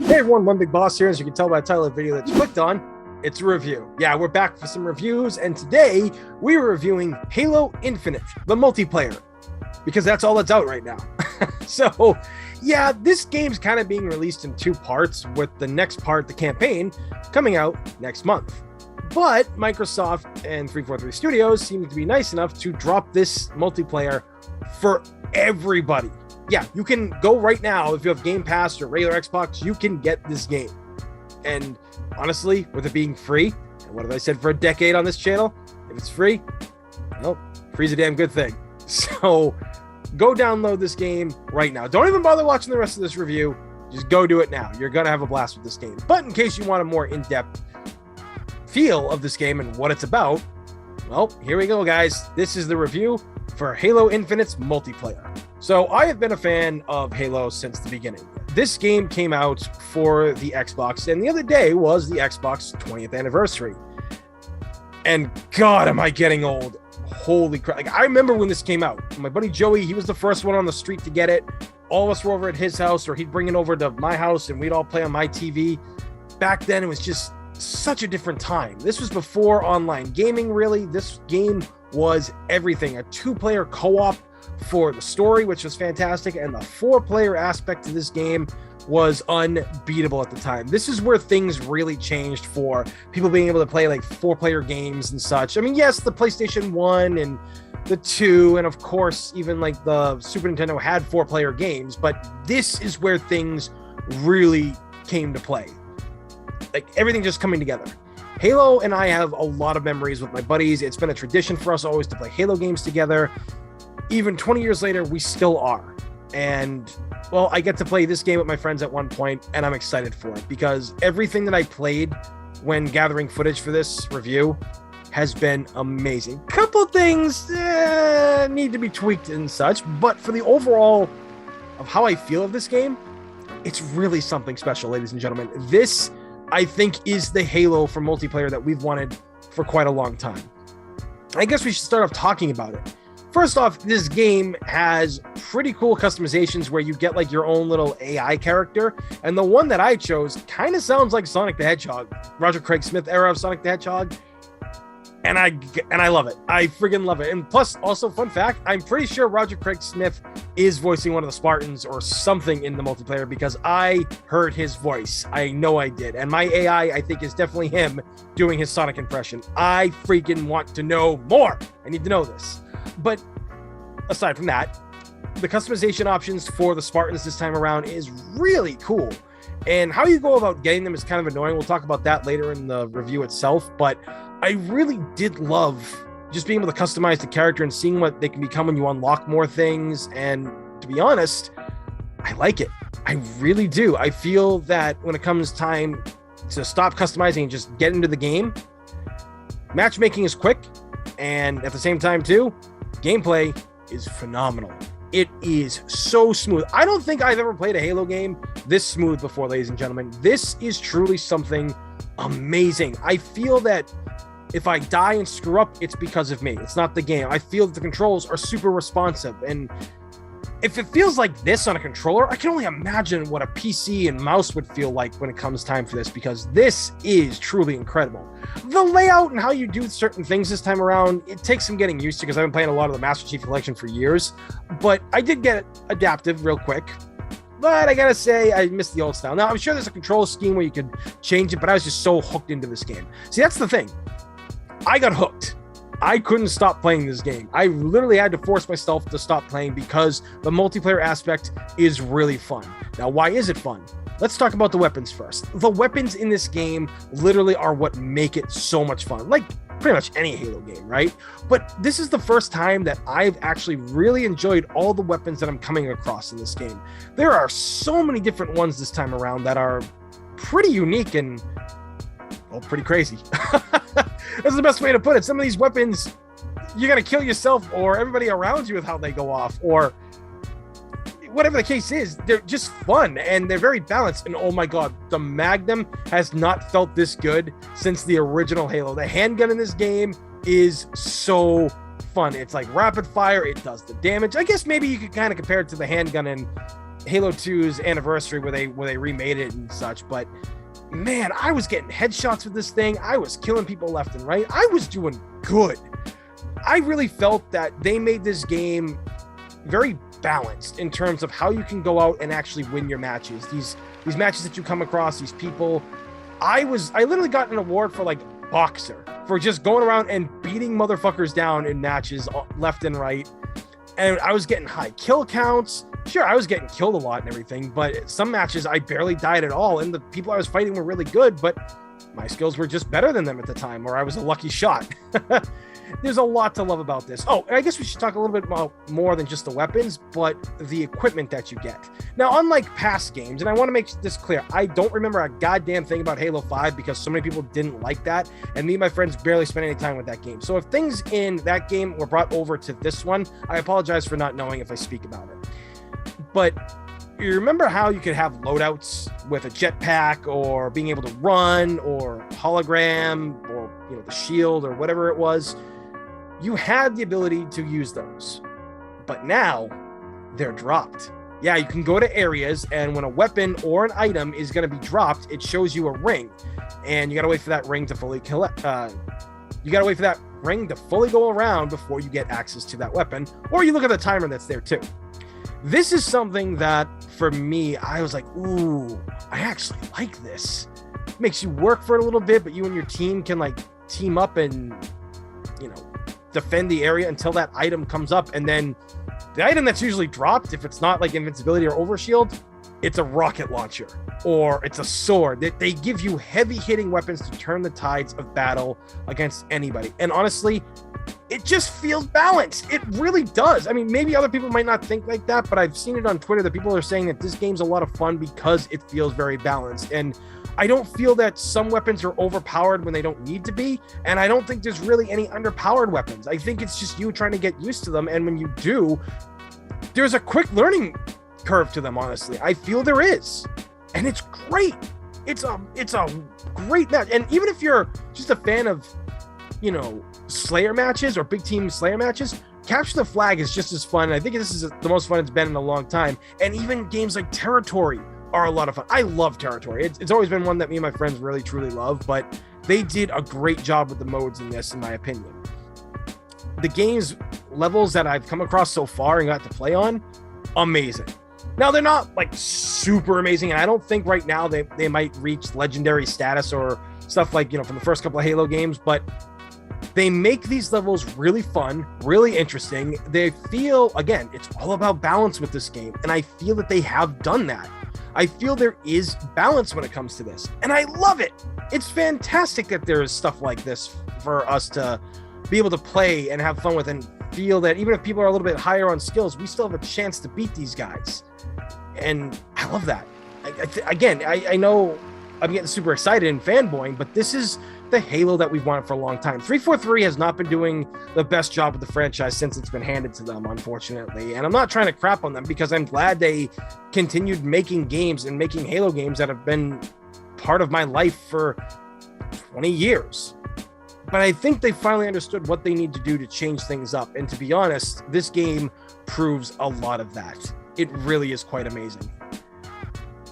Hey everyone, One Big Boss here. As you can tell by the title of the video that you clicked on, it's a review. Yeah, we're back for some reviews, and today we are reviewing Halo Infinite, the multiplayer, because that's all that's out right now. So, yeah, this game's kind of being released in two parts, with the next part, the campaign, coming out next month. But Microsoft and 343 Studios seem to be nice enough to drop this multiplayer for everybody. Yeah, you can go right now. If you have Game Pass or regular Xbox, you can get this game. And honestly, with it being free, and what have I said for a decade on this channel? If it's free, well, free's a damn good thing. So go download this game right now. Don't even bother watching the rest of this review. Just go do it now. You're going to have a blast with this game. But in case you want a more in-depth feel of this game and what it's about, well, here we go, guys. This is the review for Halo Infinite's multiplayer. So I have been a fan of Halo since the beginning. This game came out for the Xbox, and the other day was the Xbox 20th anniversary. And God, am I getting old. Holy crap. Like, I remember when this came out. My buddy Joey, he was the first one on the street to get it. All of us were over at his house, or he'd bring it over to my house, and we'd all play on my TV. Back then, it was just such a different time. This was before online gaming, really. This game was everything. A two-player co-op for the story, which was fantastic, and the four-player aspect to this game was unbeatable at the time. This is where things really changed for people being able to play like four-player games and such. I mean, yes, the PlayStation 1 and the 2, and of course, even like the Super Nintendo had four-player games, but this is where things really came to play. Like, everything just coming together. Halo and I have a lot of memories with my buddies. It's been a tradition for us always to play Halo games together. Even 20 years later, we still are. And, well, I get to play this game with my friends at one point, and I'm excited for it because everything that I played when gathering footage for this review has been amazing. Couple things need to be tweaked and such, but for the overall of how I feel of this game, it's really something special, ladies and gentlemen. This, I think, is the Halo for multiplayer that we've wanted for quite a long time. I guess we should start off talking about it. First off, this game has pretty cool customizations where you get like your own little AI character. And the one that I chose kind of sounds like Sonic the Hedgehog, Roger Craig Smith era of Sonic the Hedgehog. And I love it. I friggin' love it. And plus, also, fun fact, I'm pretty sure Roger Craig Smith is voicing one of the Spartans or something in the multiplayer because I heard his voice. I know I did. And my AI, I think, is definitely him doing his Sonic impression. I freaking want to know more. I need to know this. But aside from that, the customization options for the Spartans this time around is really cool. And how you go about getting them is kind of annoying. We'll talk about that later in the review itself. But I really did love just being able to customize the character and seeing what they can become when you unlock more things. And to be honest, I like it. I really do. I feel that when it comes time to stop customizing and just get into the game, matchmaking is quick. And at the same time, too, gameplay is phenomenal. It is so smooth. I don't think I've ever played a Halo game this smooth before, ladies and gentlemen. This is truly something amazing. I feel that if I die and screw up, it's because of me. It's not the game. I feel that the controls are super responsive. And if it feels like this on a controller, I can only imagine what a PC and mouse would feel like when it comes time for this, because this is truly incredible. The layout and how you do certain things this time around, it takes some getting used to because I've been playing a lot of the Master Chief Collection for years, but I did get adaptive real quick. But I gotta say, I missed the old style. Now, I'm sure there's a control scheme where you could change it, but I was just so hooked into this game. See, that's the thing. I got hooked. I couldn't stop playing this game. I literally had to force myself to stop playing because the multiplayer aspect is really fun. Now, why is it fun? Let's talk about the weapons first. The weapons in this game literally are what make it so much fun. Like pretty much any Halo game, right? But this is the first time that I've actually really enjoyed all the weapons that I'm coming across in this game. There are so many different ones this time around that are pretty unique and, well, pretty crazy. That's the best way to put it. Some of these weapons, you're going to kill yourself or everybody around you with how they go off, or whatever the case is. They're just fun and they're very balanced. And oh my God, the Magnum has not felt this good since the original Halo. The handgun in this game is so fun. It's like rapid fire. It does the damage. I guess maybe you could kind of compare it to the handgun in Halo 2's anniversary where they remade it and such, but man, I was getting headshots with this thing. I was killing people left and right. I was doing good. I really felt that they made this game very balanced in terms of how you can go out and actually win your matches. These matches that you come across, these people. I literally got an award for like boxer for just going around and beating motherfuckers down in matches left and right. And I was getting high kill counts. Sure, I was getting killed a lot and everything, but some matches I barely died at all. And the people I was fighting were really good, but my skills were just better than them at the time, or I was a lucky shot. There's a lot to love about this. Oh, I guess we should talk a little bit about more than just the weapons, but the equipment that you get. Now, unlike past games, and I want to make this clear, I don't remember a goddamn thing about Halo 5 because so many people didn't like that, and me and my friends barely spent any time with that game. So if things in that game were brought over to this one, I apologize for not knowing if I speak about it. But you remember how you could have loadouts with a jetpack or being able to run or hologram or, you know, the shield or whatever it was? You had the ability to use those, but now they're dropped. Yeah, you can go to areas, and when a weapon or an item is going to be dropped, it shows you a ring, and you got to wait for that ring to fully collect. You got to wait for that ring to fully go around before you get access to that weapon, or you look at the timer that's there too. This is something that, for me, I was like, ooh, I actually like this. It makes you work for it a little bit, but you and your team can like team up and, you know, defend the area until that item comes up. And then the item that's usually dropped, if it's not like invincibility or overshield, it's a rocket launcher or it's a sword. They give you heavy hitting weapons to turn the tides of battle against anybody. And honestly, it just feels balanced. It really does. I mean, maybe other people might not think like that, but I've seen it on Twitter that people are saying that this game's a lot of fun because it feels very balanced. And I don't feel that some weapons are overpowered when they don't need to be. And I don't think there's really any underpowered weapons. I think it's just you trying to get used to them. And when you do, there's a quick learning curve to them, honestly. I feel there is. And it's great. It's a great match. And even if you're just a fan of, you know, Slayer matches or big team Slayer matches, Capture the Flag is just as fun. I think this is the most fun it's been in a long time. And even games like Territory are a lot of fun. I love Territory. It's always been one that me and my friends really, truly love, but they did a great job with the modes in this, in my opinion. The game's levels that I've come across so far and got to play on, amazing. Now, they're not like super amazing, and I don't think right now they might reach legendary status or stuff like, you know, from the first couple of Halo games, but they make these levels really fun, really interesting. They feel, again, it's all about balance with this game, and I feel that they have done that. I feel there is balance when it comes to this, and I love it. It's fantastic that there is stuff like this for us to be able to play and have fun with, and feel that even if people are a little bit higher on skills, we still have a chance to beat these guys. And I love that. I know I'm getting super excited and fanboying, but this is the Halo that we've wanted for a long time. 343 has not been doing the best job with the franchise since it's been handed to them, unfortunately. And I'm not trying to crap on them because I'm glad they continued making games and making Halo games that have been part of my life for 20 years. But I think they finally understood what they need to do to change things up. And to be honest, this game proves a lot of that. It really is quite amazing.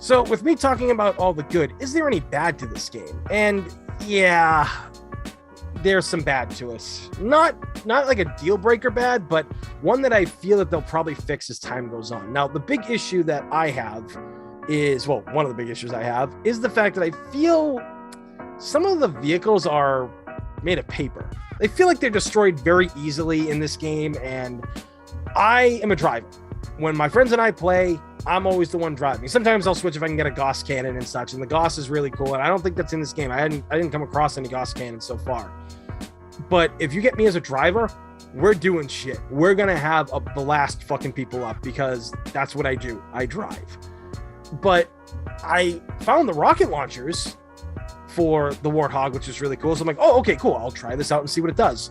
So with me talking about all the good, is there any bad to this game? And yeah, there's some bad to it. Not like a deal breaker bad, but one that I feel that they'll probably fix as time goes on. Now, the big issue that I have is, well, one of the big issues I have is the fact that I feel some of the vehicles are made of paper. They feel like they're destroyed very easily in this game, and I am a driver. When my friends and I play, I'm always the one driving. Sometimes I'll switch if I can get a Gauss cannon and such, and the Gauss is really cool, and I don't think that's in this game. I didn't come across any Gauss cannons so far. But if you get me as a driver, we're doing shit. We're gonna have a blast fucking people up because that's what I do. I drive. But I found the rocket launchers for the Warthog, which is really cool. So I'm like, oh, okay, cool. I'll try this out and see what it does.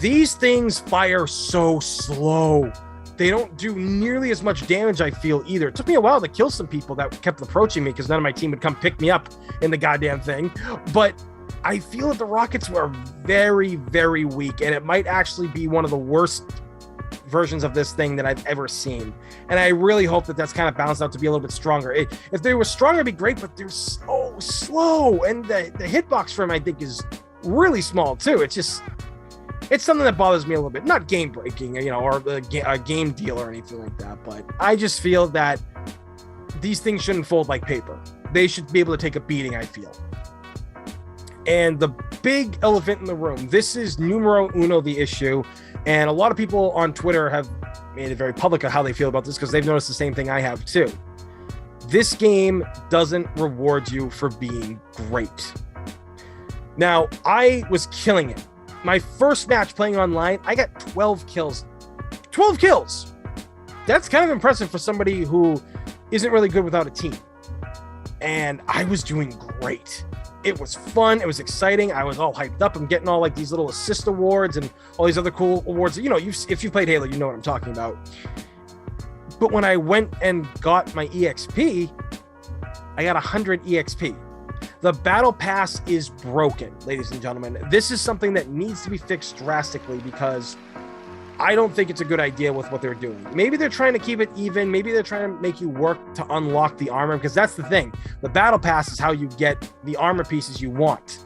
These things fire so slow. They don't do nearly as much damage, I feel, either. It took me a while to kill some people that kept approaching me because none of my team would come pick me up in the goddamn thing. But I feel that the rockets were very, very weak, and it might actually be one of the worst versions of this thing that I've ever seen. And I really hope that that's kind of balanced out to be a little bit stronger. If they were stronger, it'd be great, but they're so slow. And the hitbox for him, I think, is really small too. It's something that bothers me a little bit. Not game breaking, or a game deal or anything like that. But I just feel that these things shouldn't fold like paper. They should be able to take a beating, I feel. And the big elephant in the room, this is numero uno, the issue. And a lot of people on Twitter have made it very public of how they feel about this because they've noticed the same thing I have too. This game doesn't reward you for being great. Now, I was killing it. My first match playing online, I got 12 kills. 12 kills! That's kind of impressive for somebody who isn't really good without a team. And I was doing great. It was fun. It was exciting. I was all hyped up. I'm getting all like these little assist awards and all these other cool awards. If you've played Halo, you know what I'm talking about. But when I went and got my EXP, I got 100 EXP. The battle pass is broken, ladies and gentlemen. This is something that needs to be fixed drastically because I don't think it's a good idea with what they're doing. Maybe they're trying to keep it even. Maybe they're trying to make you work to unlock the armor, because that's the thing. The battle pass is how you get the armor pieces you want.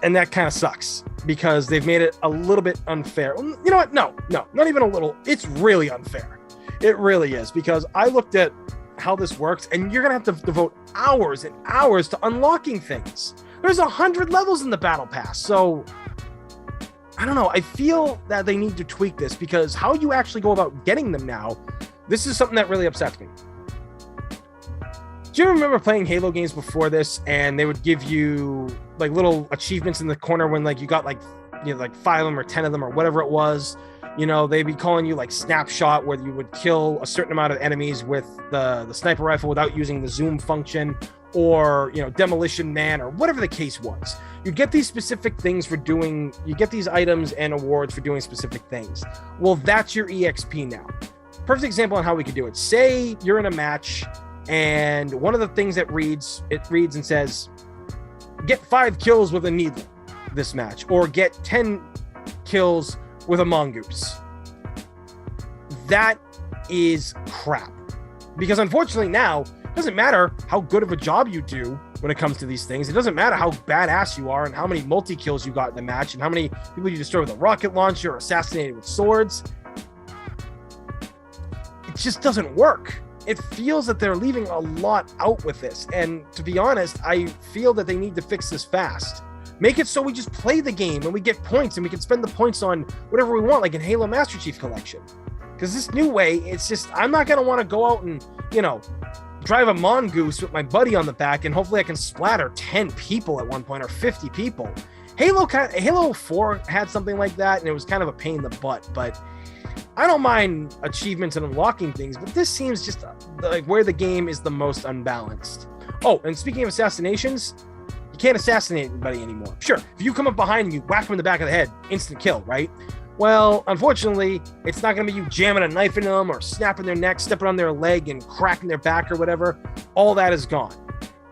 And that kind of sucks because they've made it a little bit unfair. You know what? No, not even a little. It's really unfair. It really is, because I looked at how this works and you're going to have to devote hours and hours to unlocking things. There's 100 levels in the battle pass. So I don't know. I feel that they need to tweak this, because how you actually go about getting them now, this is something that really upsets me. Do you remember playing Halo games before this and they would give you like little achievements in the corner when like you got like 5 of them or 10 of them or whatever it was? They'd be calling you like snapshot, where you would kill a certain amount of enemies with the sniper rifle without using the zoom function, or demolition man, or whatever the case was. You get these specific things you get these items and awards for doing specific things. Well, that's your EXP now. Perfect example on how we could do it. Say you're in a match and one of the things that reads and says, get 5 kills with a needler this match, or get 10 kills with a mongoose. That is crap, because unfortunately now it doesn't matter how good of a job you do when it comes to these things. It doesn't matter how badass you are and how many multi-kills you got in the match and how many people you destroy with a rocket launcher or assassinated with swords. It just doesn't work. It feels that they're leaving a lot out with this. And to be honest, I feel that they need to fix this fast. Make it so we just play the game and we get points and we can spend the points on whatever we want, like in Halo Master Chief Collection. Because this new way, it's just, I'm not going to want to go out and, drive a mongoose with my buddy on the back and hopefully I can splatter 10 people at one point, or 50 people. Halo 4 had something like that, and it was kind of a pain in the butt, but I don't mind achievements and unlocking things, but this seems just like where the game is the most unbalanced. Oh, and speaking of assassinations, you can't assassinate anybody anymore. Sure, if you come up behind and you whack them in the back of the head, instant kill, right? Well, unfortunately, it's not going to be you jamming a knife into them or snapping their neck, stepping on their leg and cracking their back or whatever. All that is gone.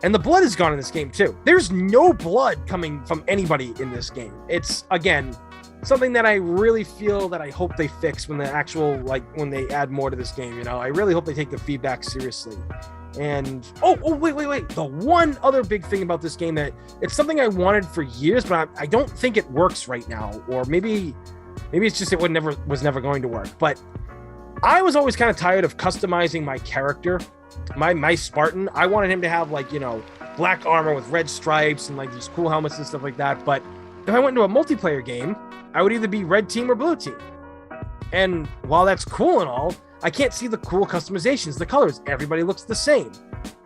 And the blood is gone in this game too. There's no blood coming from anybody in this game. It's, again, something that I really feel that I hope they fix when when they add more to this game. I really hope they take the feedback seriously. And wait. The one other big thing about this game, that it's something I wanted for years, but I don't think it works right now. Or maybe it's just it was never going to work. But I was always kind of tired of customizing my character, my Spartan. I wanted him to have black armor with red stripes and like these cool helmets and stuff like that. But if I went into a multiplayer game, I would either be red team or blue team. And while that's cool and all, I can't see the cool customizations, the colors. Everybody looks the same.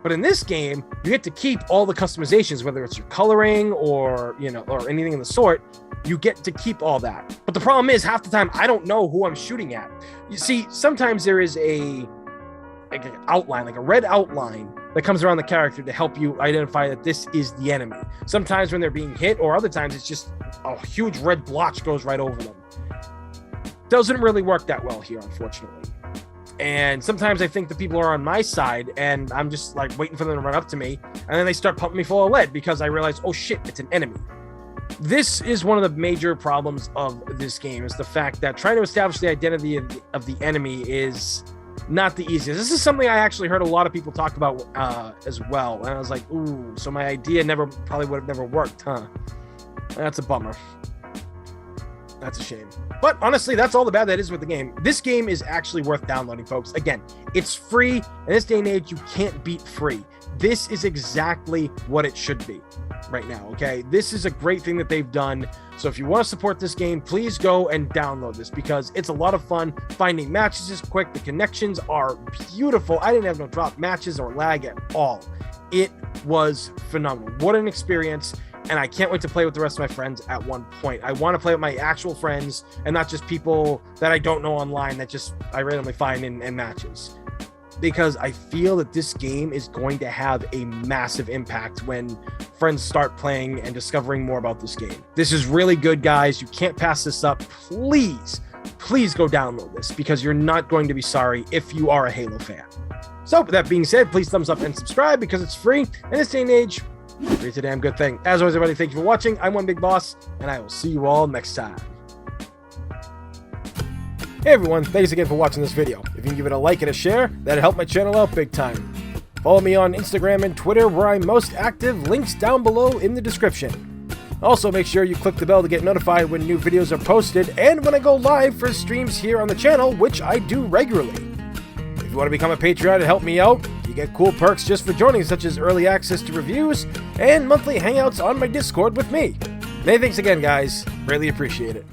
But in this game, you get to keep all the customizations, whether it's your coloring or, or anything of the sort. You get to keep all that. But the problem is, half the time, I don't know who I'm shooting at. You see, sometimes there is an outline, like a red outline that comes around the character to help you identify that this is the enemy. Sometimes when they're being hit, or other times it's just a huge red blotch goes right over them. Doesn't really work that well here, unfortunately. And sometimes I think the people are on my side and I'm just like waiting for them to run up to me, and then they start pumping me full of lead because I realize, oh shit, it's an enemy. This is one of the major problems of this game, is the fact that trying to establish the identity of the enemy is not the easiest. This is something I actually heard a lot of people talk about as well. And I was like, ooh, so my idea probably would have never worked, huh? That's a bummer. That's a shame. But honestly, that's all the bad that is with the game. This game is actually worth downloading, folks. Again, it's free. In this day and age, you can't beat free. This is exactly what it should be right now, okay? This is a great thing that they've done. So if you want to support this game, please go and download this, because it's a lot of fun. Finding matches is quick. The connections are beautiful. I didn't have no drop matches or lag at all. It was phenomenal. What an experience. And I can't wait to play with the rest of my friends at one point. I want to play with my actual friends and not just people that I don't know online that just I randomly find in matches. Because I feel that this game is going to have a massive impact when friends start playing and discovering more about this game. This is really good, guys. You can't pass this up. Please go download this, because you're not going to be sorry if you are a Halo fan. So with that being said, please thumbs up and subscribe, because it's free. In this day and age, it's a damn good thing. As always, everybody, thank you for watching. I'm One Big Boss, and I will see you all next time. Hey everyone, thanks again for watching this video. If you can give it a like and a share, that'd help my channel out big time. Follow me on Instagram and Twitter, where I'm most active, links down below in the description. Also, make sure you click the bell to get notified when new videos are posted and when I go live for streams here on the channel, which I do regularly. If you want to become a Patreon and help me out, you get cool perks just for joining, such as early access to reviews and monthly hangouts on my Discord with me. Many thanks again, guys. Greatly appreciate it.